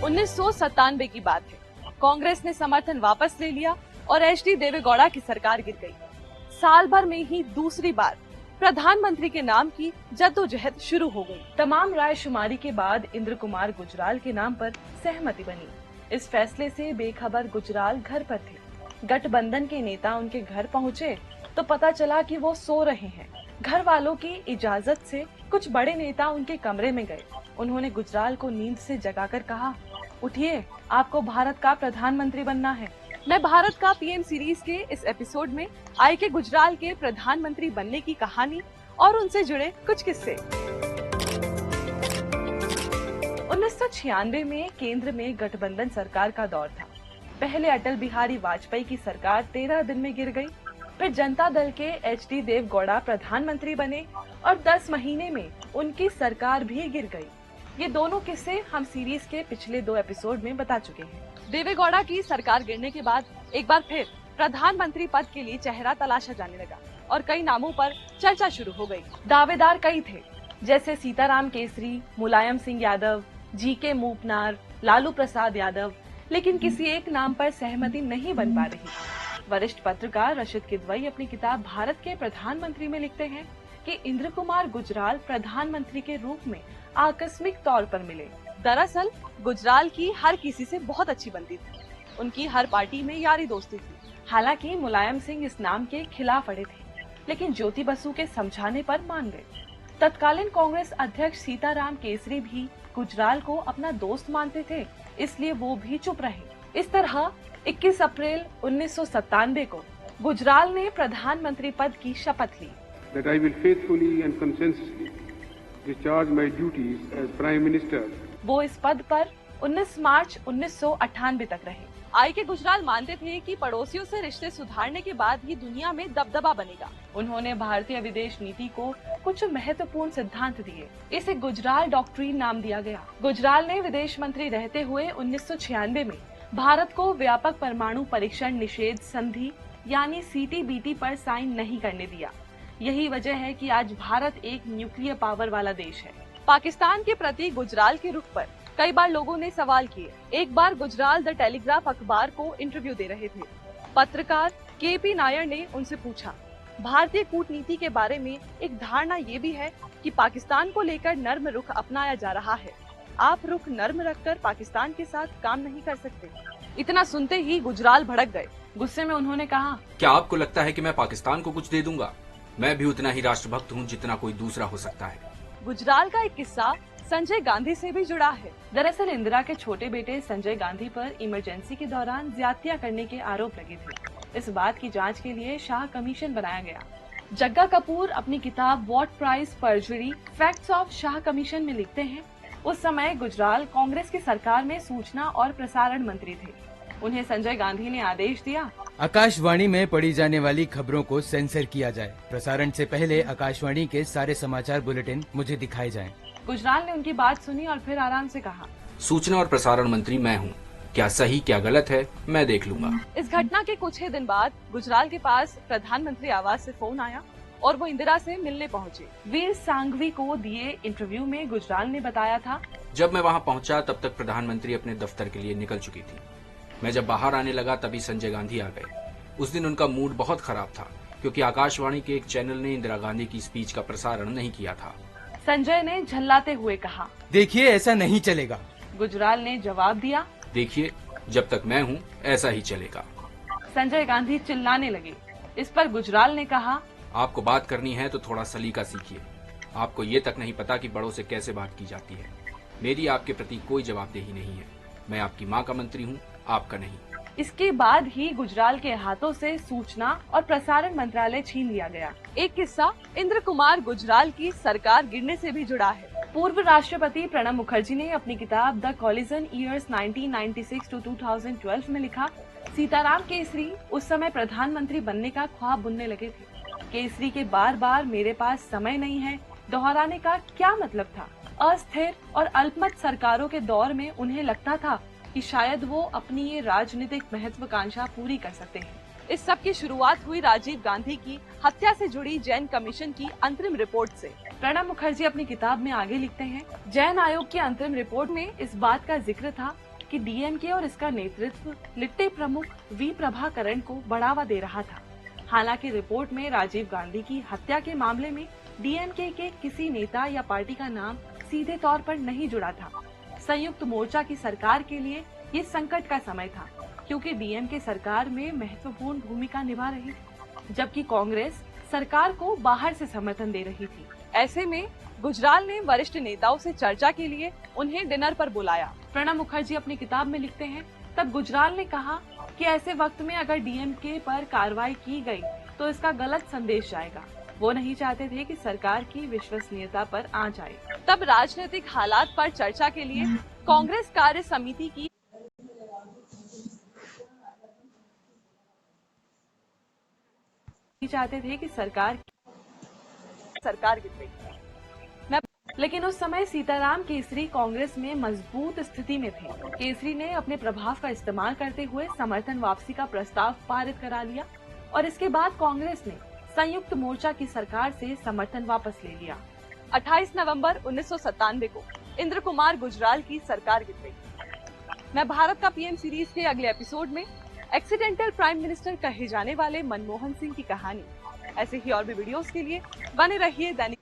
1997 की बात है। कांग्रेस ने समर्थन वापस ले लिया और एचडी देवेगौड़ा की सरकार गिर गई। साल भर में ही दूसरी बार प्रधानमंत्री के नाम की जद्दोजहद शुरू हो गई। तमाम रायशुमारी के बाद इंद्र कुमार गुजराल के नाम पर सहमति बनी। इस फैसले से बेखबर गुजराल घर पर थे। गठबंधन के नेता उनके घर पहुंचे तो पता चला कि वो सो रहे हैं। घर वालों की इजाजत से कुछ बड़े नेता उनके कमरे में गए। उन्होंने गुजराल को नींद से जगाकर कहा, उठिए, आपको भारत का प्रधानमंत्री बनना है। मैं भारत का पीएम सीरीज के इस एपिसोड में आई के गुजराल के प्रधानमंत्री बनने की कहानी और उनसे जुड़े कुछ किस्से। 1996 में केंद्र में गठबंधन सरकार का दौर था। पहले अटल बिहारी वाजपेयी की सरकार 13 दिन में गिर गई। फिर जनता दल के एचडी देवेगौड़ा प्रधानमंत्री बने और 10 महीने में उनकी सरकार भी गिर गई। ये दोनों किस्से हम सीरीज के पिछले 2 एपिसोड में बता चुके हैं। देवेगौड़ा की सरकार गिरने के बाद एक बार फिर प्रधानमंत्री पद के लिए चेहरा तलाशा जाने लगा और कई नामों पर चर्चा शुरू हो गई। दावेदार कई थे, जैसे सीताराम केसरी, मुलायम सिंह यादव, जीके मूपनार, लालू प्रसाद यादव, लेकिन किसी एक नाम पर सहमति नहीं बन पा रही। वरिष्ठ पत्रकार रशिद किदवई अपनी किताब भारत के प्रधानमंत्री में लिखते हैं कि इंद्र कुमार गुजराल प्रधानमंत्री के रूप में आकस्मिक तौर पर मिले। दरअसल गुजराल की हर किसी से बहुत अच्छी बनती थी। उनकी हर पार्टी में यारी दोस्ती थी। हालांकि मुलायम सिंह इस नाम के खिलाफ अड़े थे, लेकिन ज्योति बसु के समझाने पर मान गए। तत्कालीन कांग्रेस अध्यक्ष सीताराम केसरी भी गुजराल को अपना दोस्त मानते थे, इसलिए वो भी चुप रहे। इस तरह 21 अप्रैल 1997 को गुजराल ने प्रधानमंत्री पद की शपथ ली। That I will faithfully and conscientiously discharge my duties as Prime Minister. वो इस पद पर 19 मार्च 1998 तक रहे। आई के गुजराल मानते थे कि पड़ोसियों से रिश्ते सुधारने के बाद ही दुनिया में दबदबा बनेगा। उन्होंने भारतीय विदेश नीति को कुछ महत्वपूर्ण सिद्धांत दिए। इसे गुजराल डॉक्ट्रिन नाम दिया गया। गुजराल ने विदेश मंत्री रहते हुए 1996 में भारत को व्यापक परमाणु परीक्षण निषेध संधि यानी CTBT पर साइन नहीं करने दिया। यही वजह है कि आज भारत एक न्यूक्लियर पावर वाला देश है। पाकिस्तान के प्रति गुजराल के रुख पर कई बार लोगों ने सवाल किए। एक बार गुजराल द टेलीग्राफ अखबार को इंटरव्यू दे रहे थे। पत्रकार KP नायर ने उनसे पूछा, भारतीय कूटनीति के बारे में एक धारणा ये भी है कि पाकिस्तान को लेकर नर्म रुख अपनाया जा रहा है। आप रुख नर्म रखकर पाकिस्तान के साथ काम नहीं कर सकते। इतना सुनते ही गुजराल भड़क गए। गुस्से में उन्होंने कहा, क्या आपको लगता है कि मैं पाकिस्तान को कुछ दे दूंगा? मैं भी उतना ही राष्ट्रभक्त हूँ जितना कोई दूसरा हो सकता है। गुजराल का एक किस्सा संजय गांधी से भी जुड़ा है। दरअसल इंदिरा के छोटे बेटे संजय गांधी पर इमरजेंसी के दौरान ज्यादतियां करने के आरोप लगे थे। इस बात की जांच के लिए शाह कमीशन बनाया गया। जग्गा कपूर अपनी किताब what price परजुरी facts of Shah commission में लिखते हैं, उस समय गुजराल कांग्रेस की सरकार में सूचना और प्रसारण मंत्री थे। उन्हें संजय गांधी ने आदेश दिया, आकाशवाणी में पढ़ी जाने वाली खबरों को सेंसर किया जाए। प्रसारण से पहले आकाशवाणी के सारे समाचार बुलेटिन मुझे दिखाए जाएं। गुजराल ने उनकी बात सुनी और फिर आराम से कहा, सूचना और प्रसारण मंत्री मैं हूँ, क्या सही क्या गलत है मैं देख लूंगा। इस घटना के कुछ ही दिन बाद गुजराल के पास प्रधानमंत्री आवास से फोन आया और वो इंदिरा से मिलने पहुँचे। वीर सांघवी को दिए इंटरव्यू में गुजराल ने बताया था, जब मैं वहाँ पहुँचा तब तक प्रधानमंत्री अपने दफ्तर के लिए निकल चुकी थी। मैं जब बाहर आने लगा तभी संजय गांधी आ गए। उस दिन उनका मूड बहुत खराब था क्योंकि आकाशवाणी के एक चैनल ने इंदिरा गांधी की स्पीच का प्रसारण नहीं किया था। संजय ने झल्लाते हुए कहा, देखिए ऐसा नहीं चलेगा। गुजराल ने जवाब दिया, देखिए जब तक मैं हूँ ऐसा ही चलेगा। संजय गांधी चिल्लाने लगे। इस पर गुजराल ने कहा, आपको बात करनी है तो थोड़ा सलीका सीखिए। आपको ये तक नहीं पता कि बड़ों से कैसे बात की जाती है। मेरी आपके प्रति कोई जवाबदेही नहीं है। मैं आपकी माँ का मंत्री हूँ, आपका नहीं। इसके बाद ही गुजराल के हाथों से सूचना और प्रसारण मंत्रालय छीन लिया गया। एक किस्सा इंद्र कुमार गुजराल की सरकार गिरने से भी जुड़ा है। पूर्व राष्ट्रपति प्रणब मुखर्जी ने अपनी किताब द कॉलिजन ईयर्स 1996 to 2012 में लिखा, सीताराम केसरी उस समय प्रधानमंत्री बनने का ख्वाब बुनने लगे थे। केसरी के बार बार मेरे पास समय नहीं है दोहराने का क्या मतलब था? अस्थिर और अल्पमत सरकारों के दौर में उन्हें लगता था कि शायद वो अपनी ये राजनीतिक महत्वाकांक्षा पूरी कर सकते हैं। इस सब की शुरुआत हुई राजीव गांधी की हत्या से जुड़ी जैन कमीशन की अंतरिम रिपोर्ट से। प्रणब मुखर्जी अपनी किताब में आगे लिखते हैं, जैन आयोग की अंतरिम रिपोर्ट में इस बात का जिक्र था कि डीएमके और इसका नेतृत्व लिट्टे प्रमुख वी प्रभाकरण को बढ़ावा दे रहा था। हालांकि रिपोर्ट में राजीव गांधी की हत्या के मामले में डीएमके के किसी नेता या पार्टी का नाम सीधे तौर पर नहीं जुड़ा था। संयुक्त मोर्चा की सरकार के लिए ये संकट का समय था, क्योंकि डीएमके सरकार में महत्वपूर्ण भूमिका निभा रही थी, जबकि कांग्रेस सरकार को बाहर से समर्थन दे रही थी। ऐसे में गुजराल ने वरिष्ठ नेताओं से चर्चा के लिए उन्हें डिनर पर बुलाया। प्रणब मुखर्जी अपनी किताब में लिखते हैं, तब गुजराल ने कहा कि ऐसे वक्त में अगर डीएमके पर कार्रवाई की गई तो इसका गलत संदेश जाएगा। वो नहीं चाहते थे कि सरकार की विश्वसनीयता पर आंच आए। तब राजनीतिक हालात पर चर्चा के लिए कांग्रेस कार्य समिति की चाहते थे कि सरकार गिर गई। लेकिन उस समय सीताराम केसरी कांग्रेस में मजबूत स्थिति में थे। केसरी ने अपने प्रभाव का इस्तेमाल करते हुए समर्थन वापसी का प्रस्ताव पारित करा लिया और इसके बाद कांग्रेस ने संयुक्त मोर्चा की सरकार से समर्थन वापस ले लिया। 28 नवंबर 1997 को इंद्र कुमार गुजराल की सरकार गिर गई। मैं भारत का पीएम सीरीज के अगले एपिसोड में एक्सीडेंटल प्राइम मिनिस्टर कहे जाने वाले मनमोहन सिंह की कहानी, ऐसे ही और भी वीडियोस के लिए बने रहिए दैनिक